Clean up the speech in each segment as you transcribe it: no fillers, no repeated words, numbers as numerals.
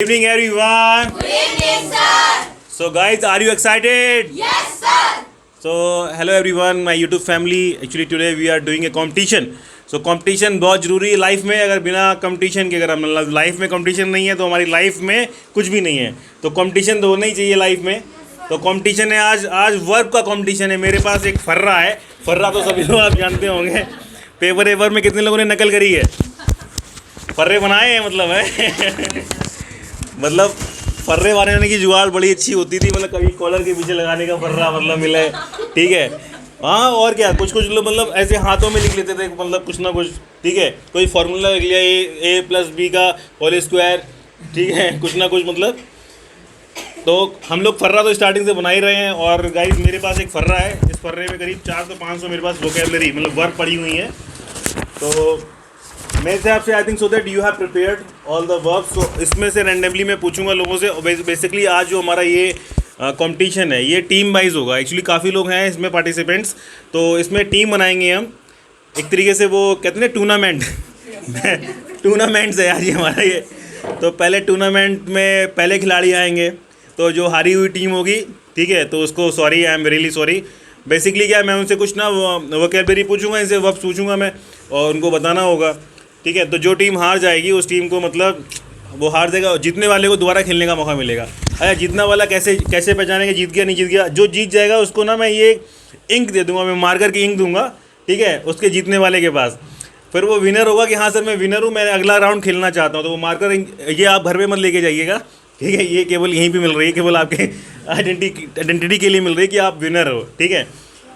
Good evening everyone. Good evening, sir. So guys, are you excited? Yes, sir. So hello everyone, my YouTube family. Actually today we are doing a competition. So competition बहुत ज़रूरी है life में. अगर बिना competition के अगर हम life में competition नहीं है तो हमारी लाइफ में कुछ भी नहीं है. तो competition तो होना ही चाहिए लाइफ में. तो competition है आज वर्क का competition है. मेरे पास एक फर्रा है. फर्रा तो सभी लोग आप जानते होंगे. पेपर में कितने लोगों ने नकल करी है? फर्रे बनाए हैं मतलब है. मतलब फर्रे बनाने की जुगाड़ बड़ी अच्छी होती थी. मतलब कभी कॉलर के पीछे लगाने का फर्रा मतलब मिला है. ठीक है. हाँ और क्या, कुछ लोग मतलब ऐसे हाथों में लिख लेते थे मतलब कुछ ना कुछ. ठीक है. कोई फार्मूला लिख लिया A+B का होल स्क्वायर. ठीक है. कुछ ना कुछ मतलब. तो हम लोग फर्रा तो स्टार्टिंग से बना ही रहे हैं. और गाइस मेरे पास एक फर्रा है. इस फर्रे में करीब 400-500 मेरे पास वोकेबलरी मतलब वर्ड पड़ी हुई है. तो मेरे हिसाब से I think so that you have prepared all the work. So इसमें से रैंडमली मैं पूछूंगा लोगों से. बेसिकली आज जो हमारा ये कंपटीशन है ये टीम वाइज होगा. एक्चुअली काफ़ी लोग हैं इसमें पार्टिसिपेंट्स. तो इसमें टीम बनाएंगे हम एक तरीके से. वो कहते हैं टूर्नामेंट. टूर्नामेंट्स है आज ये हमारा ये. तो पहले टूर्नामेंट में पहले खिलाड़ी आएंगे. तो जो हारी हुई टीम होगी, ठीक है, तो उसको sorry, I am really sorry. Basically क्या है, मैं उनसे कुछ ना वोकैबुलरी पूछूंगा, इनसे वर्ब्स पूछूंगा मैं और उनको बताना होगा. ठीक है. तो जो टीम हार जाएगी उस टीम को मतलब वो हार जाएगा. जीतने वाले को दोबारा खेलने का मौका मिलेगा. अरे जीतना वाला कैसे पहचानेंगे जीत गया नहीं जीत गया? जो जीत जाएगा उसको ना मैं ये इंक दे दूंगा, मैं मार्कर की इंक दूंगा. ठीक है. उसके जीतने वाले के पास. फिर वो विनर होगा कि हाँ सर मैं विनर हूँ, मैं अगला राउंड खेलना चाहता हूँ. तो वो मार्कर ये आप घर पे मत लेके जाइएगा. ठीक है. ये केवल यहीं पे मिल रही है, केवल आपके आइडेंटिटी के लिए मिल रही है कि आप विनर हो. ठीक है.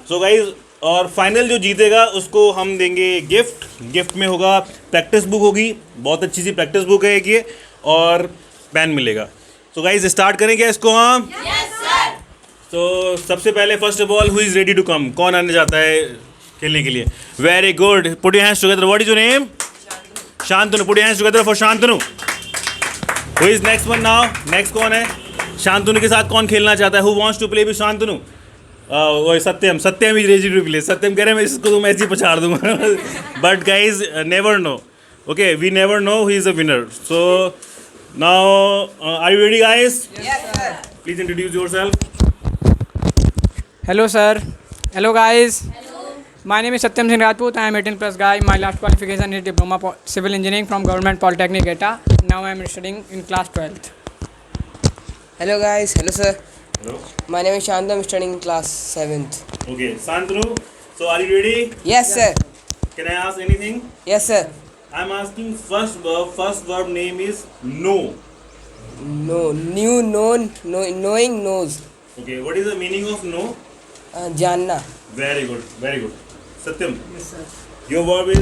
सो गाइज, और फाइनल जो जीतेगा उसको हम देंगे गिफ्ट. गिफ्ट में होगा प्रैक्टिस बुक होगी, बहुत अच्छी सी प्रैक्टिस बुक है एक ये, और पेन मिलेगा. सो गाइज स्टार्ट करें क्या इसको हम? Yes, sir. तो सबसे पहले first of all who is ready to come? कौन आने जाता है खेलने के लिए? Very good. Put your hands together. What is your name? Shantanu. Put your hands together for Shantanu. Who is next one now? Next कौन है? शांतनु के साथ कौन खेलना चाहता है? Who wants to play with Shantanu? वो Satyam is ready to play. Satyam कह रहे हैं मैं इसको तो मैं ऐसे ही पछाड़ दूंगा. But guys never know. Okay, we never know who is a winner. So now are you ready guys? Yes, sir. Please introduce yourself. Hello sir. Hello guys. Hello. My name is Satyam Singh Rajput. I am 18 plus guy. My last qualification is Diploma Civil Engineering from Government Polytechnic ETA. Now I am studying in class 12th. Hello guys, hello sir. Hello. My name is Shant. I'm studying in class 7th. Okay, Shantanu. So are you ready? Yes sir. Can I ask anything? Yes sir. I'm asking first verb. First verb name is know. No, new, known, knowing, knows. Okay, what is the meaning of know? जानना. Very good, very good. Satyam. Yes sir. Your verb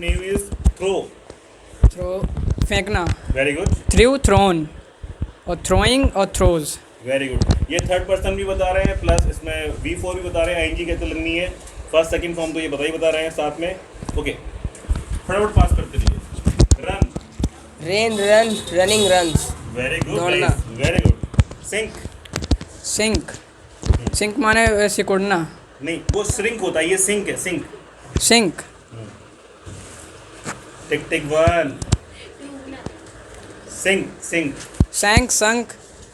name is throw. Throw, फेंकना. Very good. Threw, thrown. और throwing और throws. Very good. ये third person भी बता रहे हैं, plus इसमें V4 भी बता रहे हैं. ING कहते लगनी है. फर्स्ट सेकंड फॉर्म तो ये बता रहे हैं साथ में. ओके, फटाफट पास करते रहिए. Run. Rain, run, running, runs. Very good. दौड़ना. Very good. Sink. Sink. Sink माने सिकुड़ना. नहीं, वो श्रिंक होता है, ये सिंक है. Sink. Sink. Tick tick one. Sink. Sank, sunk.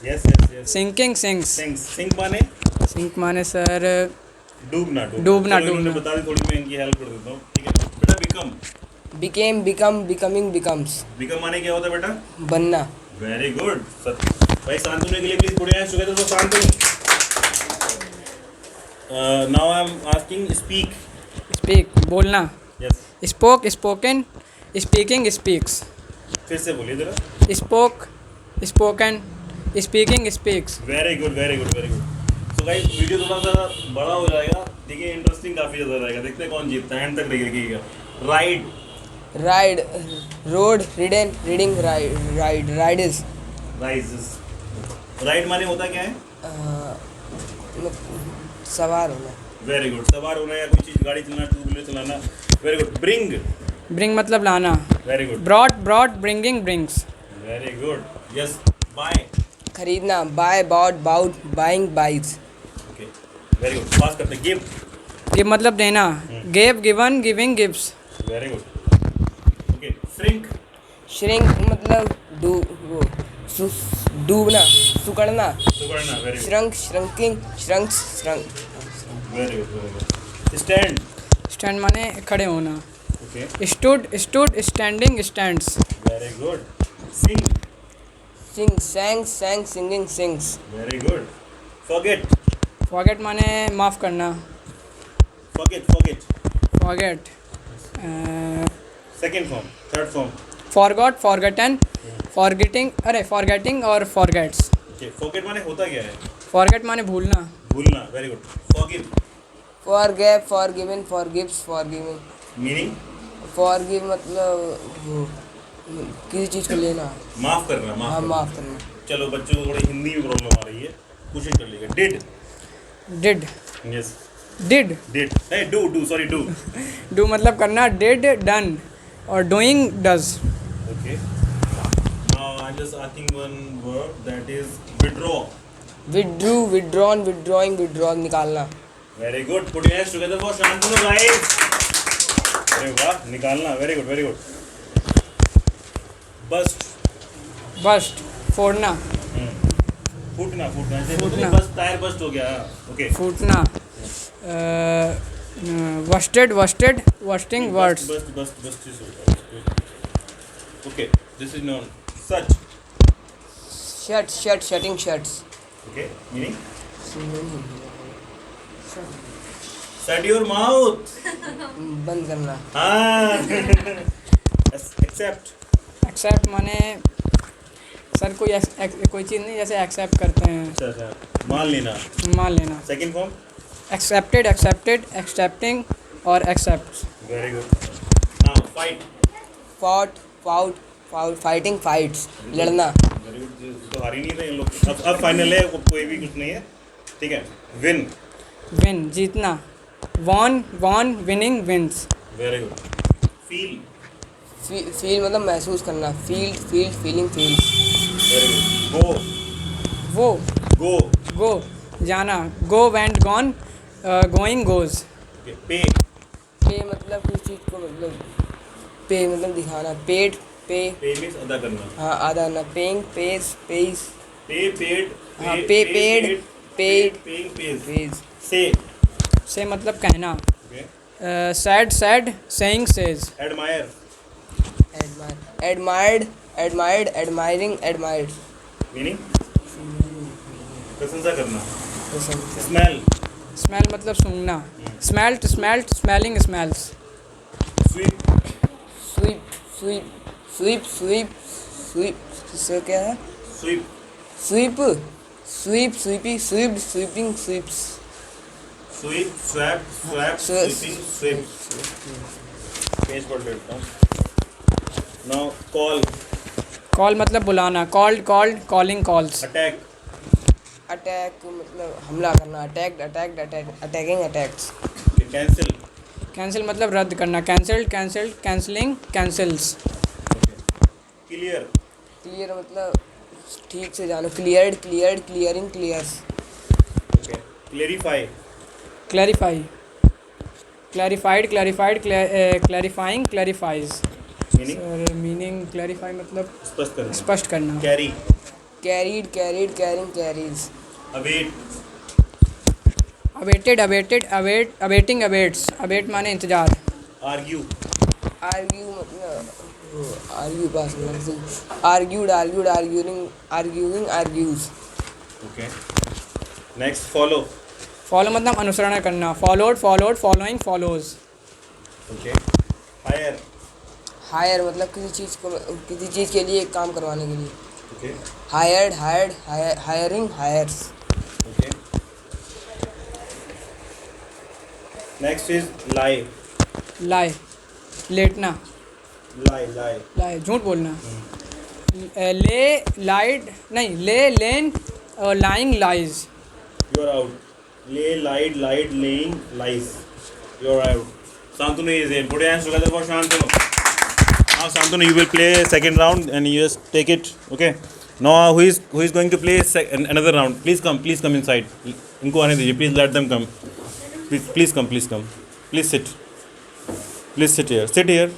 Yes. Sinking, sinks. Sink माने Sink माने सर डूबना. डूबना. चलो, इन्होंने बता दी, थोड़ी मैं इनकी हेल्प कर देता हूँ. ठीक है बेटा. Become. Became, become, becoming, becomes. Become माने क्या होता है बेटा? बनना. Very good. भाई शांतनु के लिए please put your hands together for Shantanu. Now I am asking speak. Speak, बोलना. Yes. Spoke, spoken. Speaking, speaks. फिर से बोलिए जरा. Spoke, spoken. Speaking, speaks. Very good. So guys video थोड़ा सा बड़ा हो जाएगा. देखिए इंटरेस्टिंग काफ़ी ज़्यादा रहेगा. देखते हैं कौन जीतता है. एंड तक देखिएगा. Ride. Ride, road, ridden, reading, rides. Rises. Ride माने होता क्या है? सवार होना. Very good. सवार होना या कोई चीज़ गाड़ी चलाना, टू व्हीलर चलाना. Very good. ब्रिंग. Bring मतलब लाना. Very good. Brought, bringing, brings. Very good. Yes. Buy. खरीदना. Buy, bought, buying, buys. Okay. Very good. Pass करते हैं. गिव. Give मतलब देना. Gave, given, giving, gives. Very good. Okay. Shrink. Shrink मतलब वो डूबना, सुकड़ना, सुकड़ना, very good, shrunk, shrinking, shrunk, shrunk, very good, very good. Stand. Stand माने खड़े होना. Okay, stood, stood, standing, stands. Very good. Sing. Sing, sang, sang, singing, sings. Very good. Forget. Forget माने माफ़ करना. Forget, forget. Forget. Second form, third form. Forgot, forgotten, forgetting, अरे forgetting और forgets. Okay, forget माने होता क्या है? Forget माने भूलना. भूलना, very good. Forgive. Forgave, forgiven, forgives, forgiving. Meaning? Forgive मतलब किसी चीज़ को लेना. माफ करना, माफ हाँ, करना. माफ़ करना. चलो बच्चों को थोड़ी हिंदी में प्रॉब्लम आ रही है, कोशिश कर लीजिए. Did. Did. Yes. Did. Did नहीं, डू सॉरी, डू. डू मतलब करना. डिड डन और doing does. Okay. Now I'm just asking one word, that is withdraw. Withdrew, withdrawn, withdrawing, withdrawal, निकालना. Very good. Put your hands together for Shantanu guys. अरे वाह, निकालना. Very good, very good. Bust. Bust फोड़ना. फूटना, फूटना. जैसे फूटना. Bus tyre bust हो गया. Okay. फूटना. Busted, busted, busting words. Bust is okay. Okay. This is known. Such. Shut, shut, shutting, shuts. Okay. Meaning? Shut your mouth. बंद करना. हाँ. Accept. एक्सेप्ट माने सर कोई चीज़ नहीं, जैसे एक्सेप्ट करते हैं, अच्छा, मान लेना. मान लेना. Second form. Accepted, accepted, accepting और accept. Very good. Now fight. Fought, fought, fought, fighting, fights, लड़ना. Very good. तो हार ही नहीं रहे इन लोग. अब फाइनल है, कोई भी कुछ नहीं है. ठीक है. विन. विन जीतना. Won, won, winning, wins. Very good. Feel. Feel मतलब महसूस करना. Felt, felt, feeling, feels. Very good. Go. वो. गो. गो जाना. Go, went, gone, going, goes. Okay. Pay. Pay मतलब किसी चीज़ को मतलब पे मतलब दिखाना. पेड, पे. पे मीन्स अदा करना. हाँ, आधा ना. Paying, pays, pays. Pay, paid. हाँ, pay, paid, paid, paying, pays. Pays. Say. Say मतलब कहना. Okay. Said, said, saying, says. Admire. Admired, admired, admiring, admired. Meaning? प्रशंसा करना. स्मेल. स्मेल मतलब सूंघना. Smelt, smelt, smelling, smells. Sweep. Sweep, sweep, sweep, sweep, sweep. इससे क्या है? Sweep. Sweep, sweep, sweepy, swept, sweeping, sweeps. Sweep, swept, swept, sweeping, sweep. Page पर लेता हूँ. Now call. कॉल मतलब बुलाना. Called, called, calling, calls. Attack. Attack मतलब हमला करना. Attacked, attacked, attack, attacking, attacks. Cancel. Cancel मतलब रद्द करना. Cancelled, cancelled, cancelling, cancels. Clear. Clear मतलब ठीक से जानो. Cleared, cleared, clearing, clears. Okay. Clarify. Clarify. Clarified, clarified, clarifying, clarifies. Meaning? Sir meaning clarify मतलब स्पष्ट करना. स्पष्ट करना. Carry. Carried, carried, carrying, carries. Await. Awaited, awaited, awaiting, awaits. Await माने इंतजार. आर्ग्यू. आर्ग्यू मतलब आर्ग्यू पास मतलब argued, argued, arguing, arguing, argues. Okay. Next follow. Follow मतलब अनुसरण करना. Followed, followed, following, follows. Okay. Hire. Hire मतलब किसी चीज़ को, किसी चीज़ के लिए काम करवाने के लिए. Okay. Hired, hired, hiring, hires. Okay. Next is lie. Lie लेटना. लाई, लाई. लाई झूठ बोलना. ले, लाइड नहीं, lay, lain, lying, lies. You are out. Lay, lied, lied, laying, lies. You are out. Shantanu is in. Put your hands together for Shantanu. Now Shantanu, you will play second round and you just take it. Okay. Now who is going to play another round? Please come inside. इनको आने दीजिए. Please let them come. Please come. Please sit. Please sit here. Sit here.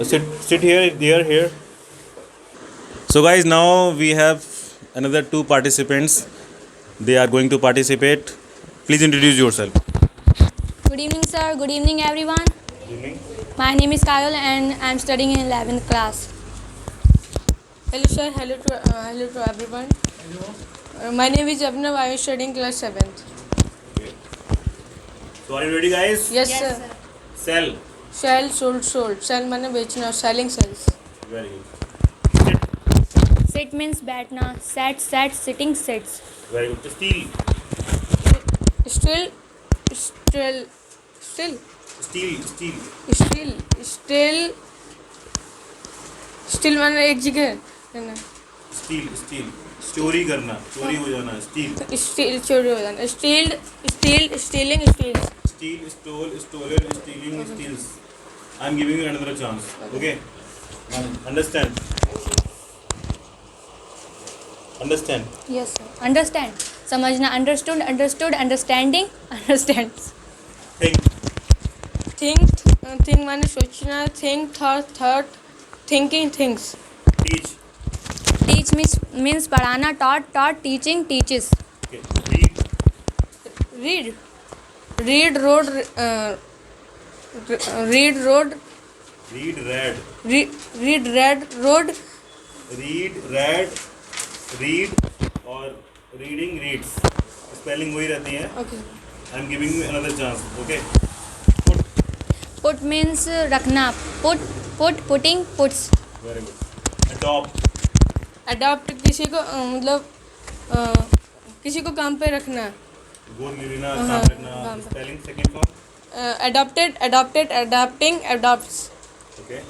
Sit here. Here. So guys, now we have another two participants. They are going to participate. Please introduce yourself. Good evening, sir. Good evening, everyone. Good evening. My name is Kayal and I'm studying in 11th class. Hello sir, hello to everyone. My name is Abhinav. I am studying class 7th. So are you ready, guys? Yes, sir. Sell. Sell, sold. Sell माने बेचना, selling sells. Very good. Sit means बैठना. Sat, sitting, sits. Very good. Steal. Still. Still माने एक जगह है ना. Steal. चोरी करना. चोरी हो जाना. Steal. Still चोरी हो जाना. Stealed, stealing, steals. Steal, stole, stolen, stealing, steals. I'm giving you another chance. Okay? Understand? Yes, sir. Understand. समझना. Understood. Understanding. Understands. Think. माने सोचना. Think, thought. Thinking things. Teach. Teach means पढ़ाना. Taught. Teaching, teaches. Okay. Read, road. Read, road. Read, read. Road. Read और reading, reads. Spelling वही रहती है. Okay. I'm giving you another chance. Okay? Put means रखना. Putting, puts. Very good. Adopt किसी को मतलब किसी को काम पे रखना. गोद में लेना, काम करना. Spelling second form. Adopted, adapting, adopts. Okay.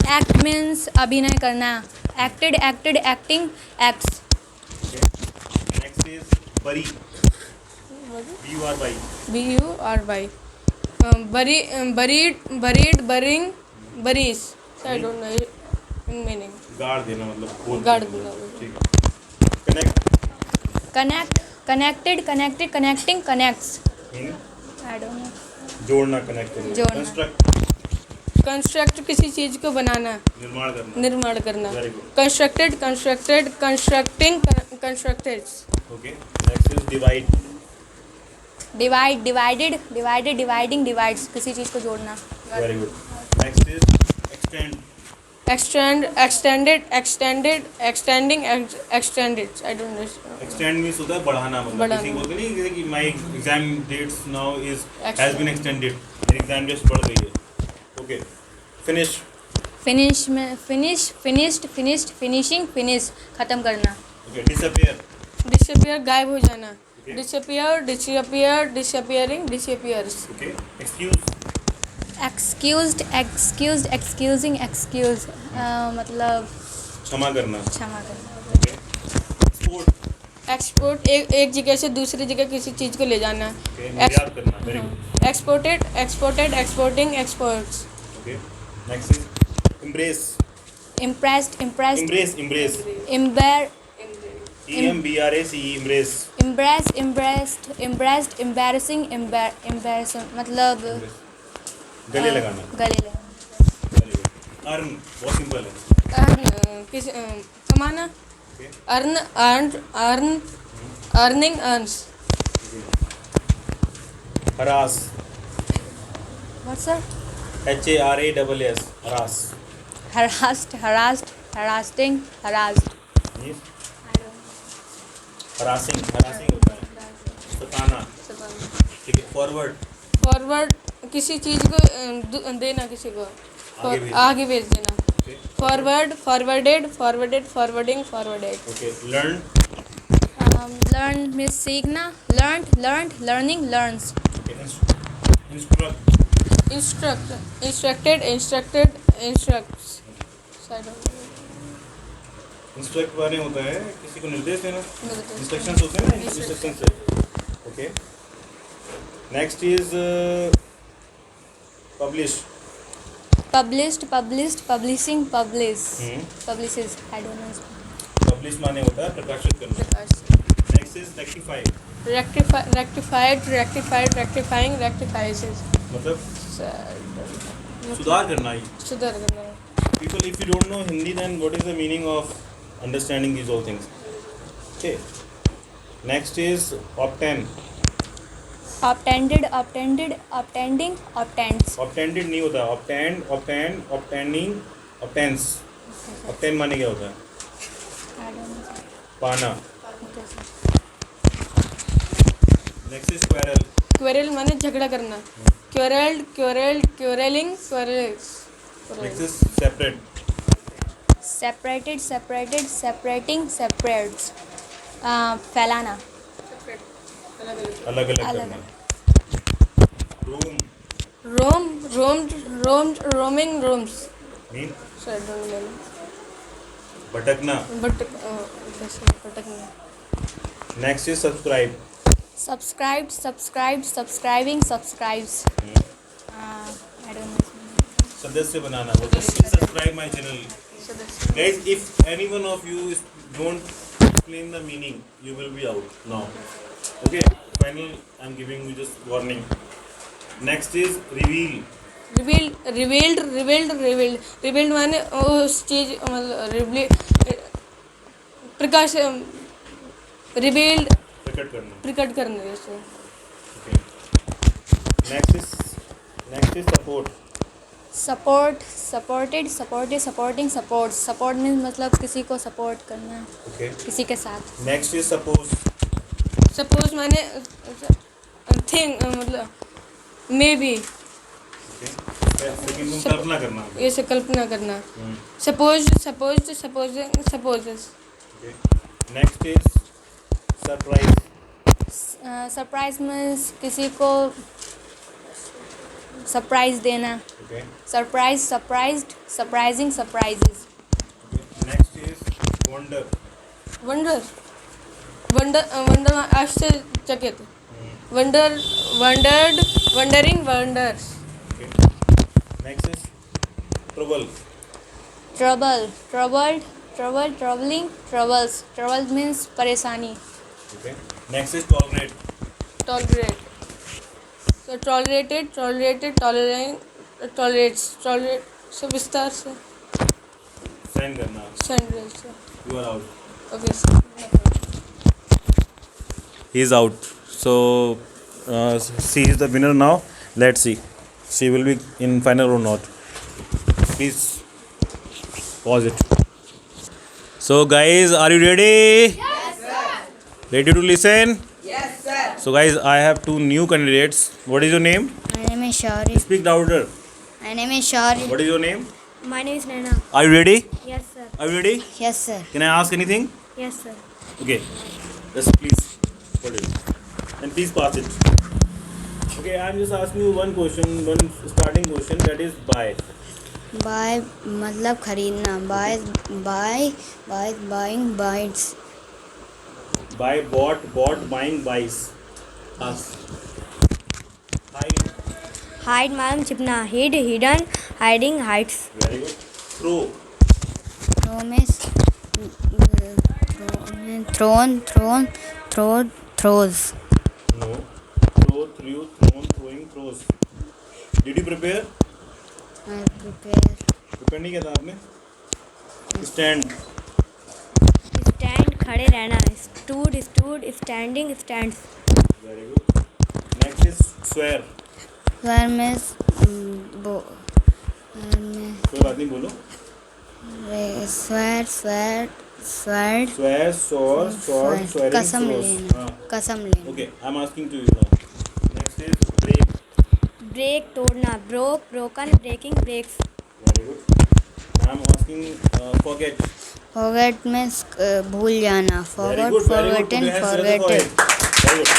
Act means अभिनय करना. Acted, acting, acts. Okay. Next is bury. B-U-R-Y. B-U-R-Y. Buried, burying, buries. I don't know in meaning. गाड़ देना मतलब. गाड़ देना. ठीक. Connected, connecting, connects. I don't know. जोड़ना, connect करना. जोड़ना. Construct किसी चीज को बनाना. निर्माण करना. Very good. Constructed, constructing, constructed. Okay. Next is divide. Divided, dividing, divides. किसी चीज को जोड़ना. Very good. Next is extend. Extended, extending, extended. I don't know. Extend means होता है बढ़ाना मतलब. बढ़ाना. किसी बोलते नहीं जैसे कि my exam dates now is has Extend. been extended. मेरी exam dates बढ़ गई है. Okay. Finish. Finish में finished, finishing, finish. खत्म करना. Okay. Disappear. Disappear, गायब हो जाना. Okay. Disappear, disappearing, disappears. Okay. Excuse. excusing, excuse. मतलब क्षमा करना. क्षमा करना. Okay. Export. Export, एक जगह से दूसरी जगह किसी चीज को ले जाना. Okay. निर्यात करना. Very good. Exported, exporting, exports. Okay. Next is embrace. Impressed, Embrace. EMBRACE. Embrace. embarrassed, embarrassing, embarrassing. मतलब गले लगाना. गले लगाना. Very good. Earn. बहुत simple है. कमाना. Okay. Earned, earning, earns. Harass. What, sir? HARASS. Harass. harassing, harassed. Yes. Harassing होता है. सताना. ठीक है. Forward. किसी चीज को देना किसी को. आगे भेज देना. Okay. Forwarded, forwarding, forwarded. Okay. Learn. Learn means सीखना. Learned, learning, learns. Okay. Instruct. Instructed, instructs. So I don't know. Instruct माने होता है किसी को निर्देश देना. निर्देश. Instructions होते हैं ना. Instructions है. Okay. Next is publish. Publishing, publishes. I don't know. Publish माने होता है प्रकाशित करना. Next is rectify. Rectified, rectifying, rectifies. मतलब सुधार करना ही. सुधार करना. people, if you don't know Hindi, then what is the meaning of understanding these all things? Okay. Next is obtain. obtended, obtended, obtending, obtends. Obtended नहीं होता, obtained, obtained, obtaining, obtains. Obtain माने क्या होता है? I don't know. पाना. Okay, sir. Next is quarrel. Quarrel माने झगड़ा करना. Quarrelled, quarrelled, quarrelling, quarrels. Next is separate. Separated, separated, separating, separates. फैलाना. अलग अलग अलग. करना. Room. Roam, roamed, roamed, roaming, roams. Mean Sorry, don't know. भटकना. भटकना. Next is subscribe. Subscribed, subscribed, subscribing, subscribes. I don't know. सदस्य बनाना. Subscribe my channel. Guys, if any one of you don't explain the meaning, you will be out now. Okay, final. I'm giving you just warning. Next is reveal. Revealed माने उस चीज मतलब प्रकाश revealed प्रकट करना. प्रकट करने जैसे. Okay. Next is support. Support, supported, supported, supporting, supports. Support means मतलब किसी को support करना, Okay. किसी के साथ. Next is suppose. सपोज माने थिंग मतलब may be Okay. Second one कल्पना करना. ऐसे कल्पना करना. Suppose सपोजेस. Okay. Next is surprise. Surprise means किसी को surprise देना. Okay. Surprise, surprised, surprising, surprises. Okay. Next is wonder. Wonder आश्चर्यचकित. Wondering, wonders. Okay. Next is trouble. Trouble, troubled, troubled, troubling, troubles. Trouble means परेशानी. Okay. Next is tolerate. Tolerate. So tolerated, tolerant, tolerates, tolerate. So विस्तार से. Sign करना. Sentence. You are out. Okay. He is out. So she is the winner now. Let's see. She will be in final or not. Please pause it. So guys, are you ready? Yes, sir. Ready to listen? Yes, sir. So guys, I have two new candidates. What is your name? My name is Shauri. Speak louder. My name is Shauri. What is your name? My name is Naina. Are you ready? Yes, sir. Are you ready? Yes, sir. Can I ask anything? Yes, sir. Okay. Just please hold it. And please pass it. Okay, I'm just asking you one question, one starting question, that is buy. Buy मतलब खरीदना. Buying, buys. Buy, bought, buying, buys. Ask. Hide. Hide मतलब छिपना. Hid, hidden, hiding, hides. Very good. Throw. Throw means thrown, throws. No. Throw, threw, thrown, throwing, throws. Did you prepare? I prepare. Prepare नहीं किया था आपने? Stand. Stand खड़े रहना. Stood, standing, stands. Very good. Next is swear. Swear means कोई बात नहीं बोलो. swear, Swear, sword, swearing, कसम throws. लेना. हाँ. कसम लेना. Okay, I'm asking to you now. Next is break. Break तोड़ना. Broke, broken, breaking, breaks. Very good. I'm asking forget. Forget means भूल जाना. Very Forgot, good, very good. forgotten, Put your hands together for forgetted. it. Very good.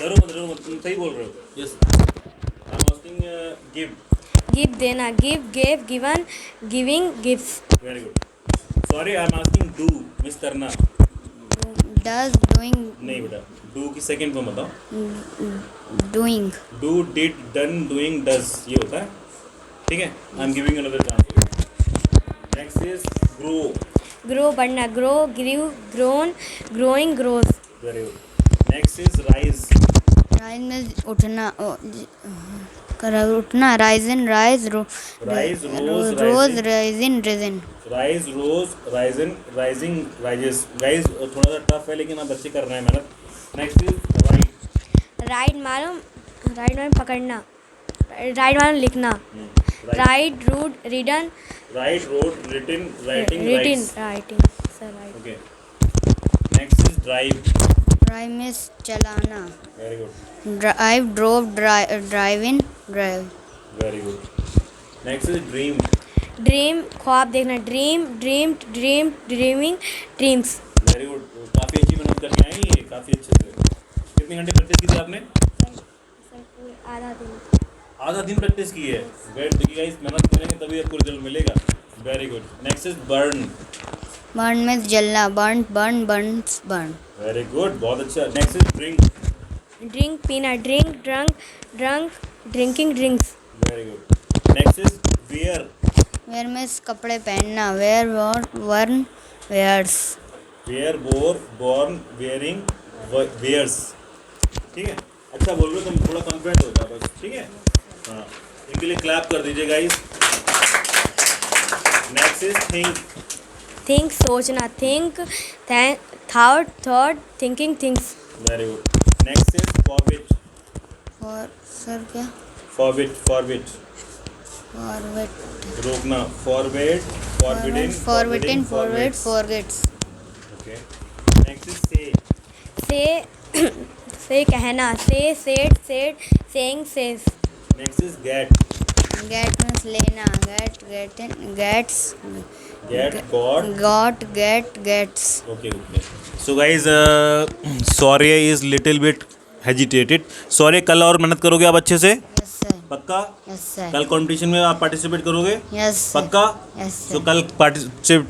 डरो मत तुम सही बोल रहे हो. Yes. I'm asking give. Give देना. Give, gave, given, giving, gives. Very good. Sorry, I'm asking do. Miss करना. Does, doing, नहीं बेटा. Do की second form बताओ. doing. Do, did, done, doing, does. ये होता है. ठीक है. I'm giving you another chance. Next is grow. Grow बढ़ना. Grow, grew, grown, growing, grows. Very good. Next is rise. Rise means उठना. उठना, राइजन, राइज, Rise, rose, रोज, rising. राइजिन, region. Rise, रोज, Ryzen, rising, rises. Guys थोड़ा सा tough है लेकिन आप बच्चे कर रहे हैं मेहनत। Next is right. राइड मालूम पकड़ना, राइड मालूम लिखना, ride rode ridden, write, wrote, written, writing, written writes. Writing sir right. Okay. Next is drive. Drive में चलाना, very good, drive, drove, driven, drive. Very good. Next is dream. Dream ख्वाब देखना, dream dream dream dreaming dreams. Very good, काफ़ी अच्छी मेहनत करके आई ये, काफ़ी अच्छे से। कितने घंटे प्रैक्टिस की थी आपने? आधा दिन। आधा दिन प्रैक्टिस की है। वेट, देखिए गाइस, मेहनत करेंगे तभी आपको रिजल्ट मिलेगा। Very good. Next is burn. Burn में जलना, burn, burn, burns, burn. Very good, बहुत अच्छा। Next is drink. ड्रिंक पीना, drink drunk drunk drinking drinks. Very good. Next is wear. Wear में कपड़े पहनना, wear, wore, worn, wears. Wear, bore, born, wearing, wears. ठीक है, अच्छा बोल रहे हो तुम, थोड़ा कॉन्फिडेंट हो जाओ बस। ठीक है, हाँ, इनके लिए क्लैप कर दीजिए guys. Next is think. Think सोचना, think thought thinking things. Very good. Next is forbid. For, sir क्या? फॉरबिट, फॉरबिट, फॉरवेट, रोकना, forbid, forbidding, forbidden, forbade, forgets. Okay. Next is say. Say कहना, say said said saying says. Next is get. Get means लेना, get, getting, gets, get, got. Get, gets. Okay, okay. So guys, Saurya is little bit hesitated. Saurya, कल और मेहनत करोगे आप अच्छे से? Yes sir, पक्का? यस सर, कल कंपटीशन में आप पार्टिसिपेट करोगे? यस सर, पक्का? यस तो सर। कल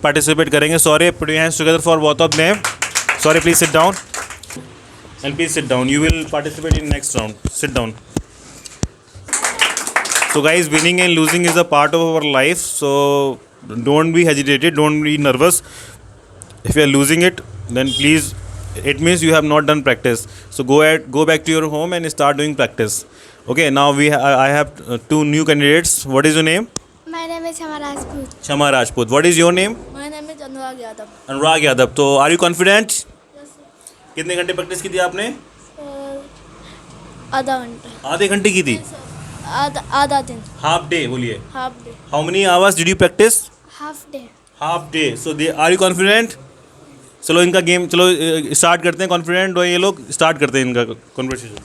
पार्टिसिपेट करेंगे। Saurya, put your hands together for both of them. Saurya, please sit down. And please sit down. You will participate in next round. Sit down. So guys, winning and losing is a part of our life. So don't be hesitated. Don't be nervous. If you are losing it, then please, it means you have not done practice. So go back to your home and start doing practice. Okay, now I have two new candidates. What is your name? My name is Shama Rajput. Shama Rajput. What is your name? My name is Anurag Yadav. Anurag Yadav. So are you confident? कितने घंटे practice की थी आपने? आधा घंटा, आधे घंटे की थी। आधा दिन, हाफ डे बोलिए। Half day, how many hours did you practice? Half day. Half day. So they are you confident? चलो इनका गेम, चलो स्टार्ट करते हैं। कॉन्फिडेंट हो ये लोग, स्टार्ट करते हैं इनका कॉन्वर्सेशन।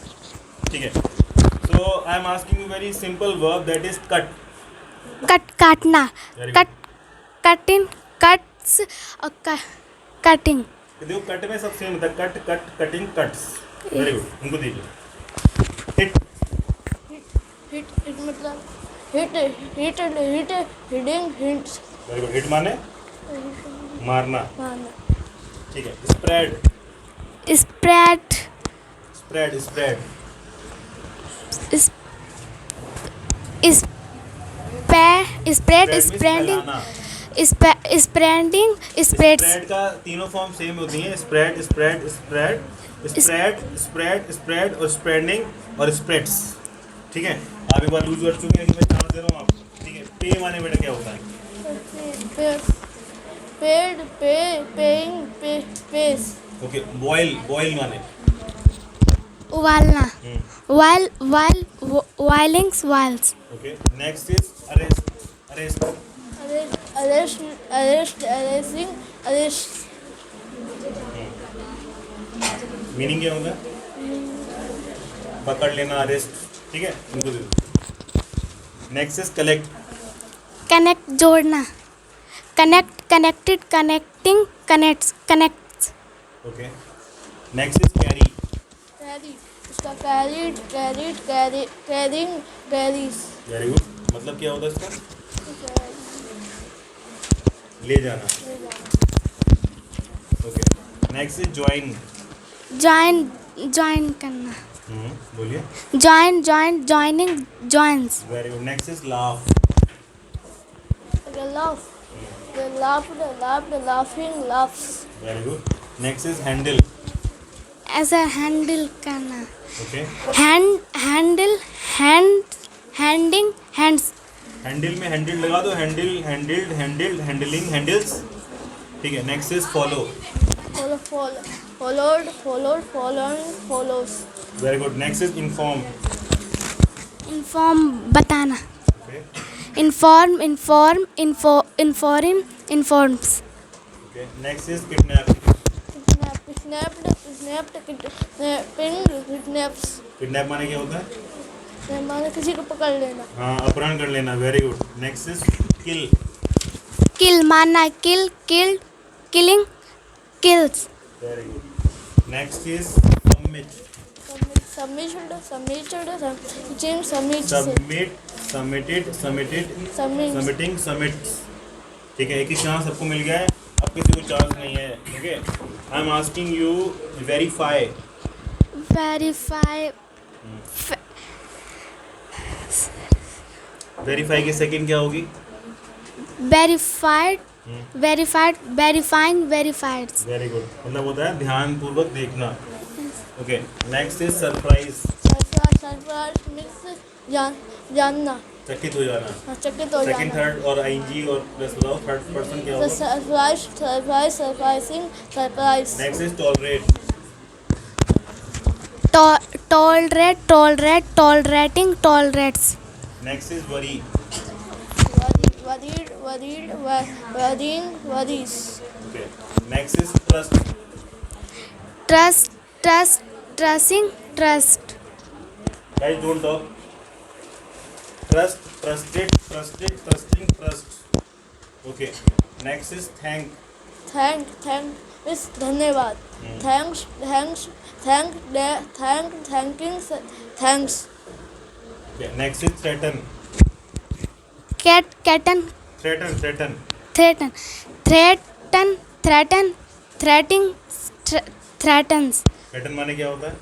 ठीक है, so I am asking you very simple verb that is cut. काटना, Very cut cutting cuts cutting. देखो कट में सब सेम होता है, cut, cut, cutting, cuts. Very good, उनको दीजिए। हिट। हिट मतलब hitting hints. Very good. Hit माने मारना। ठीक है। Spread. Spread spread, spread. Spread spreading spreading spreads. Spread का तीनों फॉर्म सेम होती हैं, spread, spread, spread, spread, spread, spread और स्प्रेडिंग और स्प्रेड्स। ठीक है, आप एक बार लूज कर चुके हैं, मैं चांस दे रहा हूँ आप। ठीक है, पे माने बेटा क्या होता है? Paid pay paying pays. Okay. Boil, boil माने उबालना, वाइलिंग्स वाइल्स। Okay. Next is arrest. Arrest, arresting arrest. Meaning क्या होगा? पकड़ लेना, अरेस्ट। ठीक है, उनको दे दो। Next is collect. कनेक्ट जोड़ना, connect connected connecting connects. Okay. Next is carry. Carry, उसका carried carried carrying carries. Very good. मतलब क्या होता है इसका? ले जाना। Okay. Next is join. Join करना, बोलिए। Joining joins. Very good. Next is laugh. laughing laughs। Very good. Next is handle. ऐसा हैंडल करना, ओके। handing, hands, हैंडल में हैंडल लगा दो, handle, handled, handled, handling, handles. ठीक है, next is follow. Followed, following, follows. Very good. Next is inform. inform, बताना, okay inform, informs, okay. Next is kidnap. Snapped, kidnapping, kidnaps. Kidnap माने क्या होता है? माने किसी को पकड़ लेना. हाँ, अपहरण कर लेना। Very good. Next is kill. kill, मारना, kill, killed, killing, kills, very good. Next is submit. Submitted, submitted, submitting, submits. ठीक है, एक ही चांस सबको मिल गया है, अब किसी को चांस नहीं है। Okay, I am asking you verify. verify, verify की सेकंड क्या होगी? verified, verifying, verified, very good, मतलब होता है ध्यान पूर्वक देखना। Okay, next is surprise. surprise means जानना. चकित हो जाना। चकित हो सेकंड, जाना. थर्ड और आईएनजी और प्लस बताओ, थर्ड पर्सन क्या होगा? Surprising, surprise. Next is tolerate. tolerating, tolerates, next is worry. Worries. Okay, next is trust. trusting, trust, guys don't talk. Trust, trusted, trusting, trust. Okay, next is thank. Thank means धन्यवाद. Thanks, thanking, thanks. Okay, next is threaten. threaten, threatens, threaten माने क्या होता है?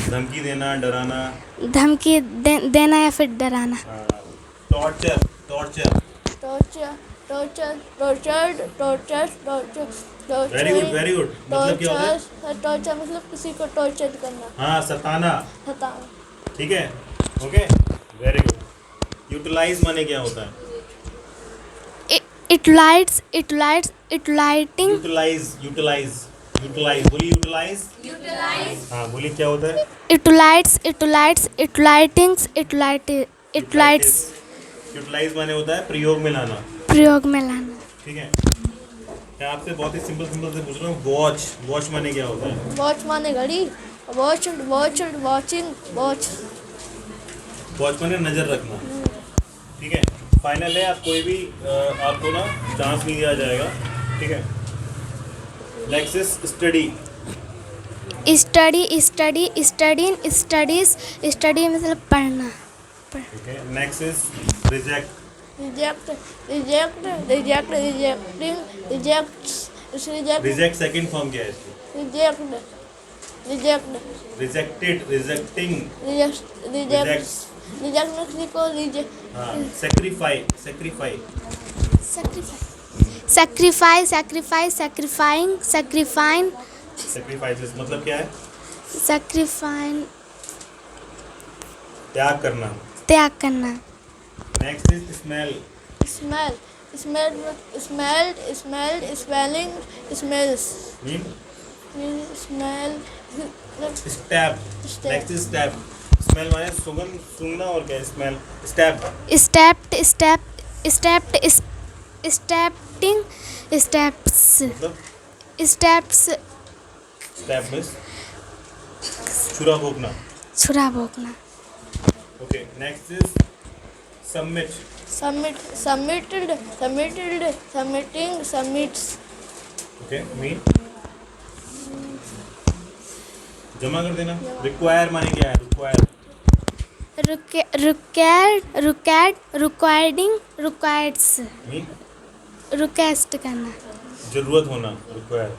धमकी देना, डराना। धमकी देना या फिर डराना, torture. Very good, very good. मतलब क्या होता है? टॉर्चर मतलब किसी को टॉर्चर करना. हाँ, सताना। सताना. ठीक है, ओके, वेरी गुड। यूटिलाइज माने क्या होता है? lighting, utilize. बोलिए यूटिलाइज। हाँ, बोलिए क्या होता है? यूटिलाइज माने होता है प्रयोग में लाना। ठीक है, मैं आपसे बहुत ही सिंपल से पूछ रहा हूँ, वॉच माने क्या होता है? वॉच माने घड़ी. वॉचिंग. वॉच माने नज़र रखना। ठीक है, फाइनल है, आप कोई भी आपको ना चांस नहीं दिया जाएगा। ठीक है, नेक्स्ट इज स्टडी। study मतलब पढ़ना. ठीक है, next is reject. Reject second form क्या है इसकी? रिजेक्टेड, रिजेक्टिंग, हाँ, सेक्रीफाई। सेक्रीफाइसेस मतलब क्या है? त्याग करना। Next is smell. Smelled, smelling, smells. Smell. Stab. Next is stab. Smell माने सुगंध, सूंघना, और क्या है स्मेल? स्टैप। मतलब स्टैप मींस छुरा भोंकना। Okay, next is submit. Submitting, submits. Okay, mean जमा कर देना। रिक्वायर माने क्या है? requires, मीन request करना, जरूरत होना। रिक्वायर।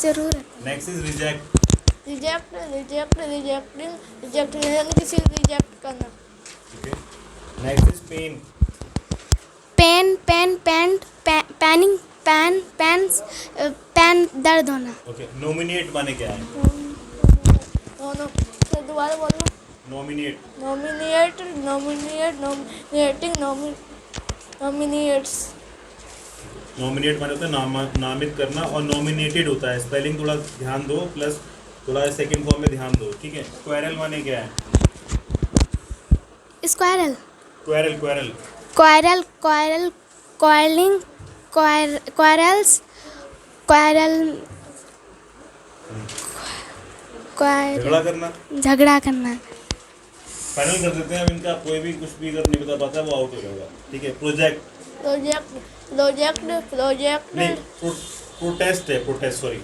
जरूरत. Next is reject. Rejecting, यानी किसी को रिजेक्ट करना. Okay, next is pain. Pain दर्द होना. ओके, नोमिनेट माने क्या है? दोनों. दोबारा बोलना. Nominate. nominate, nominating, nominates. Nominate माने होता है नामित करना, और नॉमिनेटेड होता है, स्पेलिंग थोड़ा ध्यान दो, प्लस थोड़ा सेकंड फॉर्म में ध्यान दो, ठीक है। क्वेरल माने क्या है? Squirrel. Quarrel quarrel Quarrel. Quarreling. Quarrels. झगड़ा करना। झगड़ा करना. फाइनल कर देते हैं। अब इनका कोई भी कुछ भी अगर नहीं बता पाता वो आउट हो जाएगा, ठीक है। प्रोजेक्ट नहीं, प्रोटेस्ट है, प्रोटेस्ट सॉरी।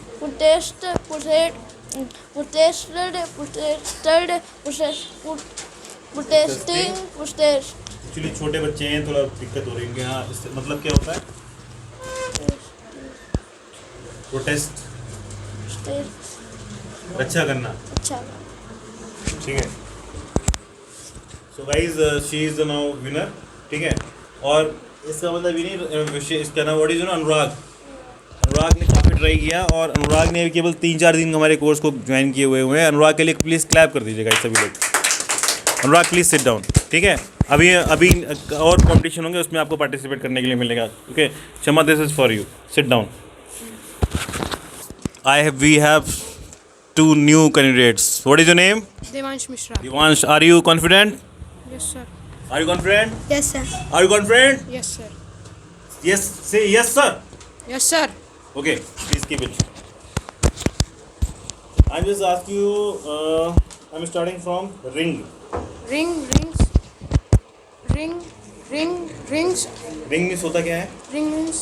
एक्चुअली छोटे बच्चे हैं, थोड़ा दिक्कत हो रही है इनके यहाँ। इससे मतलब क्या होता है? प्रोटेस्ट अच्छा करना, ठीक है। So guys she is the now winner, ठीक है। और इसका मतलब ये नहीं, इसका नाम व्हाट इज अनुराग ने काफ़ी ट्राई किया, और अनुराग ने केवल 3-4 दिन हमारे कोर्स को ज्वाइन किए हुए हैं। अनुराग के लिए प्लीज़ क्लैप कर दीजिएगा सभी लोग। अनुराग प्लीज़ सिट डाउन, ठीक है। अभी और कंपटीशन होंगे, उसमें आपको पार्टिसिपेट करने के लिए मिलेगा, okay. Kshama, this is for you, sit down. We have 2 new candidates. What is your name? Devansh Mishra. Devansh, are you confident? Yes, sir. Are you confident? Yes, sir. Are you confident? Yes, sir. Yes, say yes, sir. Yes, sir. Okay, please keep it. I'm just asking you, I'm starting from ring. Rings. Rings. Ring means होता क्या है? Ring means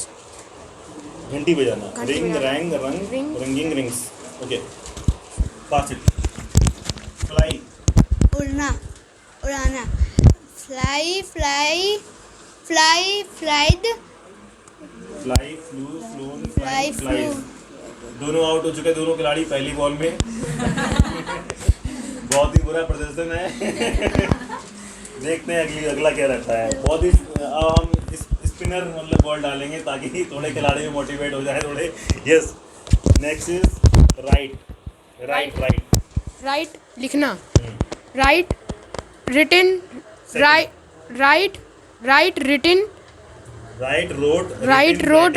घंटी बजाना। घंटी Ring, बजाना। rang, rung, Ring. ringing, rings. Okay. Pass it. Fly. उड़ना. उड़ाना. Fly. Fly, flew, flown, Fly, flies. flew. दोनों आउट हो चुके हैं, दोनों खिलाड़ी पहली बॉल में। बहुत ही बुरा प्रदर्शन है। देखते हैं अगला क्या रहता है। बहुत ही हम स्पिनर मतलब बॉल डालेंगे ताकि थोड़े खिलाड़ी मोटिवेट हो जाए थोड़े। Yes, next is right. लिखना. Write. Written. Write. Written. Right road,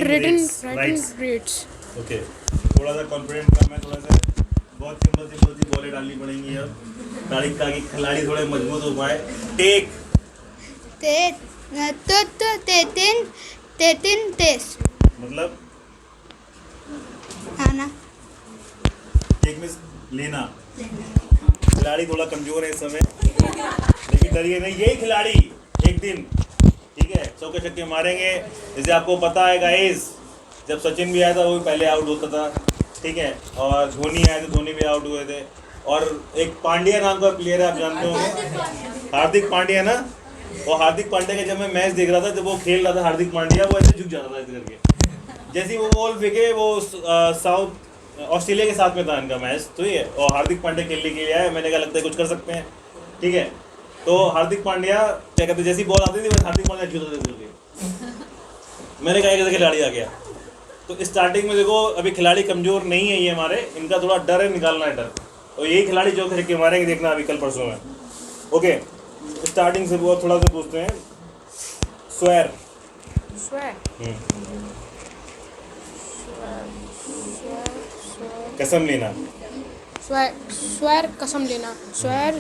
Written. Rates. Okay. थोड़ा सा कॉन्फिडेंट कम है, थोड़ा सा बहुत सिंपल सी बॉलें डालनी पड़ेंगी अब ताकि खिलाड़ी थोड़े मजबूत हो पाए। टेक। मतलब आना. टेक मींस लेना। खिलाड़ी थोड़ा कमजोर है इस समय, लेकिन डरिए नहीं, यही खिलाड़ी एक दिन, ठीक है, चौके छक्के मारेंगे। जैसे आपको पता है गाइस, जब सचिन भी आया था वो भी पहले आउट होता था, ठीक है, और धोनी आए तो धोनी भी आउट हुए थे। और एक पांड्या नाम का प्लेयर है, आप जानते होंगे, हार्दिक पांड्या ना। और हार्दिक पांड्या का जब मैं मैच देख रहा था, जब वो खेल रहा था हार्दिक पांड्या, वो ऐसे झुक जाता था ऐसे करके। जैसे ही वो बॉल फेंके, वो साउथ ऑस्ट्रेलिया के साथ में था इनका मैच, तो ये, और हार्दिक पांड्या खेलने के लिए आया। मैंने कहा लगता है कुछ कर सकते हैं, ठीक है। तो हार्दिक पांड्या क्या कहते, जैसी बॉल आती थी बस हार्दिक पांड्या झुक जाते थे। मैंने कहा कैसे खिलाड़ी आ गया। तो स्टार्टिंग में देखो, अभी खिलाड़ी कमज़ोर नहीं है ये हमारे, इनका थोड़ा डर है, निकालना है डर। और यही खिलाड़ी जो छक्के मारेंगे देखना अभी कल परसों में, ओके। स्टार्टिंग से बहुत थोड़ा सा पूछते हैं। स्वेर। कसम लेना। Swear. कसम लेना. Swear.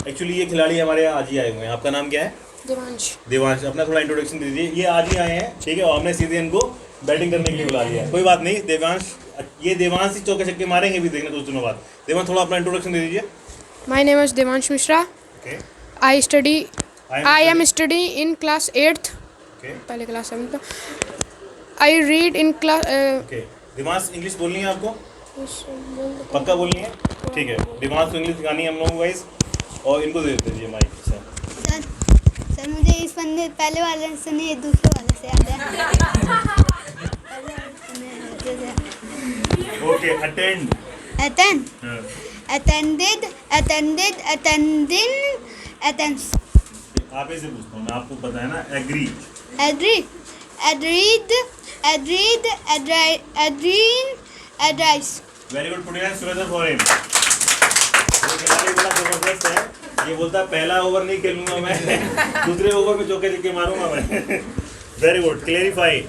एक्चुअली ये खिलाड़ी हमारे यहाँ आज ही आए हुए हैं। आपका नाम क्या है? देवांश। अपना थोड़ा इंट्रोडक्शन दे दीजिए। ये आज ही आए हैं, ठीक है, और हमने सीधे इनको बैटिंग करने के लिए बुला लिया है। कोई बात नहीं, देवांश ही चौके छक्के मारेंगे भी, देखना कुछ दिनों बाद। देवांश, थोड़ा अपना इंट्रोडक्शन दे दीजिए। My name is Devansh Mishra. Okay. I am studying in class 8th. Okay. पहले class 7th. I read in class. Okay. Devansh, English बोलनी है आपको? पक्का बोलनी है? ठीक है। देवांश को इंग्लिश सिखानी है हम लोगों को गाइस, और इनको दे दीजिए माइक। सर मुझे इस पन्ने पहले वाले से नहीं, दूसरे वाले से याद है. Okay, attend. Attended. Attends. आप ऐसे पूछता हूँ मैं, आपको पता है ना। Agree. Adrice. Very good, put your hands together for him. खिलाड़ी बड़ा जबरदस्त है, ये बोलता है पहला ओवर नहीं खेलूंगा मैं, दूसरे ओवर में चौके छक्के मारूंगा मैं। वेरी गुड, क्लेरिफाई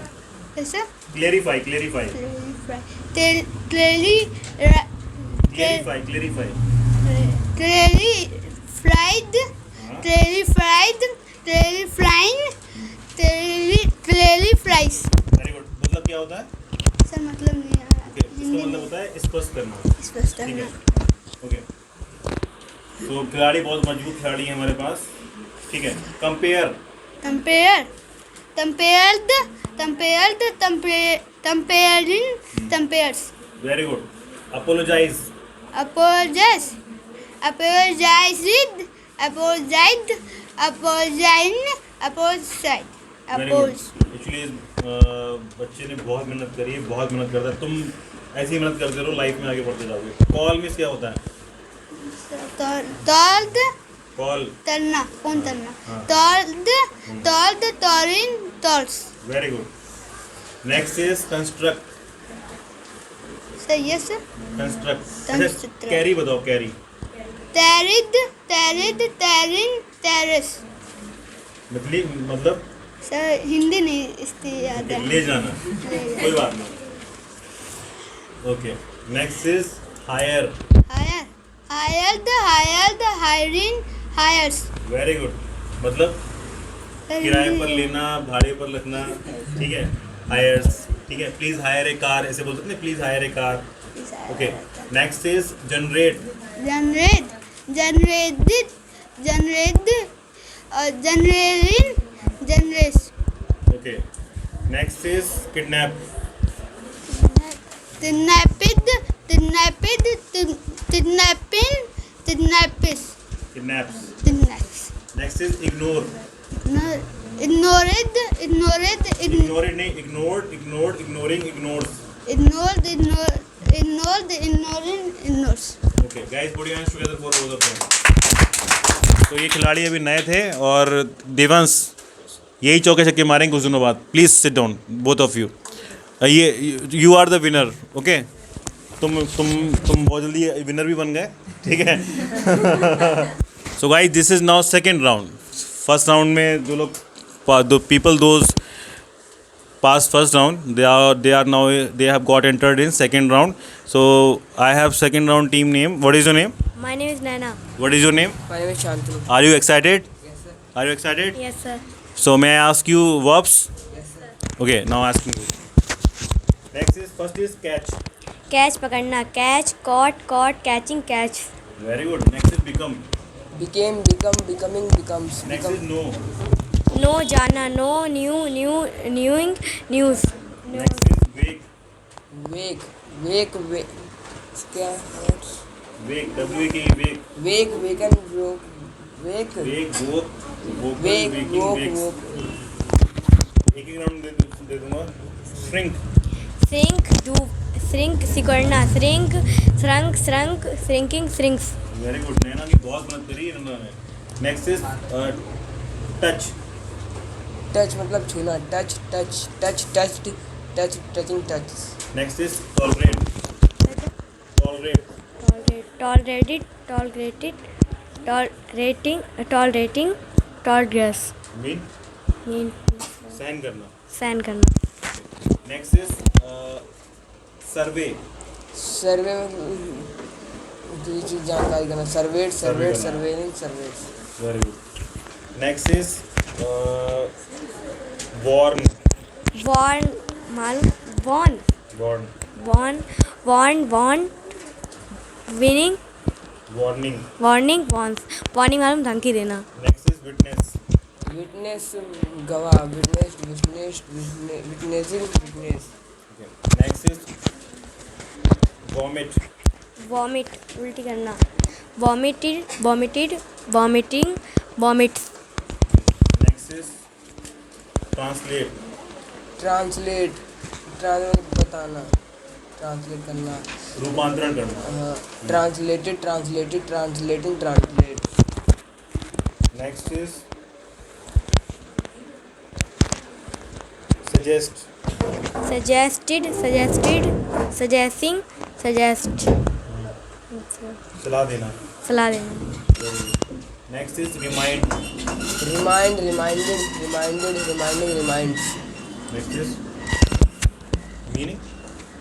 ऐसा clarify clarify clearly clarify clarify fried clearly fries. Very good, मतलब क्या होता है? सर मतलब नहीं आ रहा। ओके, इसका मतलब होता है स्पष्ट करना। स्पष्ट ठीक है, करना। ओके। तो खिलाड़ी बहुत मजबूत खिलाड़ी है हमारे पास। ठीक है, compare compares. Very good, apologize apologize very good. Actually बच्चे ने बहुत मेहनत करी है, बहुत मेहनत करता है। तुम ऐसी ही मेहनत करते रहो, लाइफ में आगे बढ़ते जाओगे। कॉल मिस क्या होता है? कॉल तरना, कौन तरना? हाँ। टॉल्स। Very good. Next is construct सही है सर। कंस्ट्रक्ट। Construct. कैरी बताओ, कैरी टेरिस। मतलब सर हिंदी नहीं इसकी याद है। ले जाना, कोई बात नहीं। Okay, next is hire hires. Very good, मतलब किराए पर लेना, भाड़े पर रखना। ठीक है, हायर्स। ठीक है, प्लीज हायर ए कार, ऐसे बोल सकते हैं, please hire a car. Okay, next is generate generates. Okay, next is kidnap kidnaps. Next is ignore ignored नहीं, ignored ignoring ignores। ignores। Okay guys, put your hands together for both of them. तो ये खिलाड़ी अभी नए थे और देवांश यही चौके छक्के मारेंगे कुछ दिनों बाद। Please sit down both of you. ये you are the winner. Okay, तुम बहुत जल्दी विनर भी बन गए। ठीक है। So guys, this is now second round. First round में जो लोग those past first round, they have got entered in second round. So I have second round team name. What is your name? My name is Naina. What is your name? My name is Shantanu. Are you excited? Yes, sir. Are you excited? Yes, sir. So may I ask you verbs? Yes, sir. Okay, now asking you. First is catch. Catch पकड़ना, catch, caught, catching, catch. Very good. Next is become. Became, become, becoming, becomes. Next is know. No जाना, no, knewing, news. Next is wake. Wake. क्या? Wake. W-A-K-E, wake. Wake, waken, woke. Wake. Wake, woke, woken, Wake, waking, woke, wakes. woke. एक round दे दूंगा। Shrink. Shrink सिकुड़ना, shrink, shrinking, shrinks. Very good. Naina की बहुत मदद करी है इन्होंने। Next is touch. टच मतलब छूना, touching touch. Next is tolerate. Tolerating, tolerance. Mean सहन करना। सहन करना. नेक्स्ट इज सर्वे। सर्वे चीज जानकारी करना, surveyed, surveying, surveyed. Very good. Next is warn. Winning, warning. warning मालूम धमकी देना. Next is witness. विटनेस गवाह, witnessing, witness. Next is vomit. Vomit उल्टी करना. Vomiting, vomits. Next is translate. Translate बताना, ट्रांसलेट करना, रूपांतरण करना। Translated, translating, translate. Next is suggest. Suggesting, suggest. सलाह देना। सलाह देना. Next is remind. Remind, reminded, reminded, reminding, reminds. Next is meaning.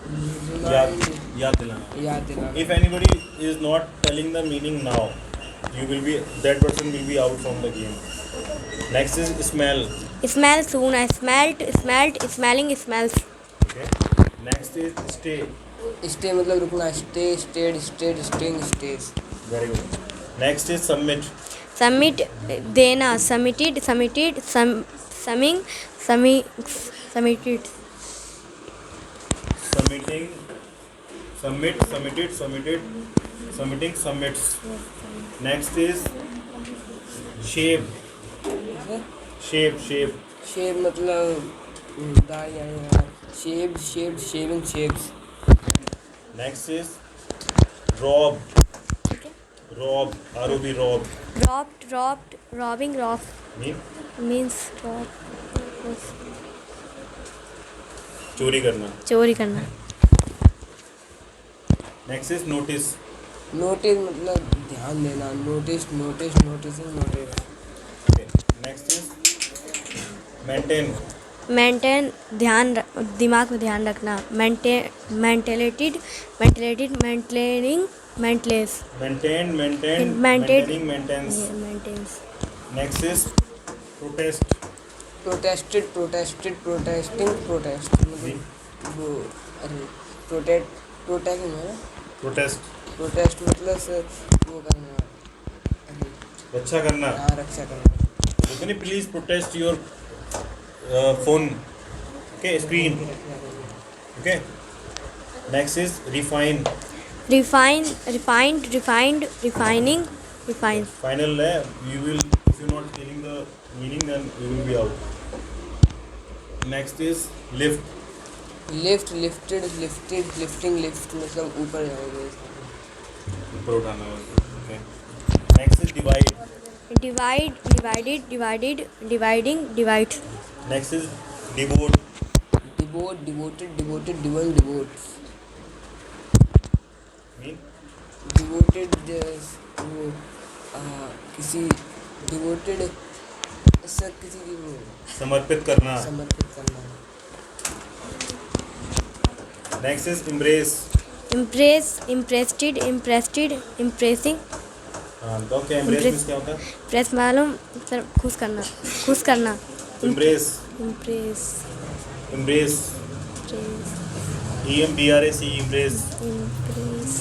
Remind, याद दिलाना. याद दिलाना. If anybody is not telling the meaning now, that person will be out from the game. Next is smell. Smell soon. I smelt, smelt, smelling, smells. Okay. Next is stay. Stay मतलब रुकना. Stay, stayed, stayed, staying, stays. Very good. Next is submit. Submit, देना. Submitted, submitted, summing, submitted. Submitting. Submit, submitted, submitted, submitting, submits. Next is shape. Shape, shape. Shape मतलब दाढ़ी आने. Shaped, shaped, shaving, shapes. Next is rob. Rob. R-O-B, rob. Robbed, robbed, robbing, robbed. Mean Means rob. चोरी करना. चोरी करना. Next is notice. Notice मतलब ध्यान देना. Notice, notice, noticing, notice. Okay. Next is maintain. Maintain, दिमाग में ध्यान रखना. मेंटेलिटीड, मेंटेनिंग, मेंटलेस. Maintain, Maintained. maintaining, maintains. Maintains. Next is protest. Protested, protested, protesting, protest. मतलब वो अरे protest है ना. Protest. Protest मतलब से वो करना. अरे रक्षा करना. हाँ, रक्षा करना. Can you please protest your phone? Okay, screen. Okay. Next is refine. Refine, refined, refined, refining, refines. Final है. You will, if you're not telling the meaning, then you will be out. Next is lift. Lift, lifted, lifted, lifting, lift मतलब ऊपर जाओगे. ऊपर उठाना. Okay. Next is divide. Divide, divided, divided, dividing, divide. Next is devote. Devote, devoted, devoted, devote, devotes. Mean Devoted वो किसी devoted ऐसा किसी की वो समर्पित करना. समर्पित करना. Next is embrace. Impress, impressed, impressed, impressing. हाँ तो क्या embrace means क्या होता है? Press मालूम सर खुश करना. खुश करना. Embrace. Impress, Embrace. impress, EMBRACE. Embrace. impress.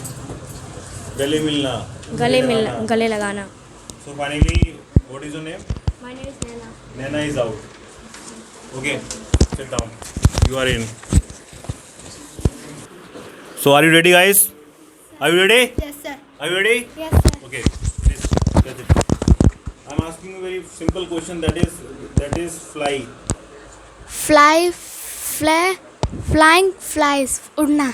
गले मिलना. गले मिलना, गले लगाना. So finally, what is your name? My name is Nana. Nana is out. Okay, sit down. You are in. So are you ready, guys? Are you ready? Yes, sir. Are you ready? Yes, sir. Okay. Please get it. I'm asking you a very simple question. That is fly. Fly, flying, flies, उड़ना.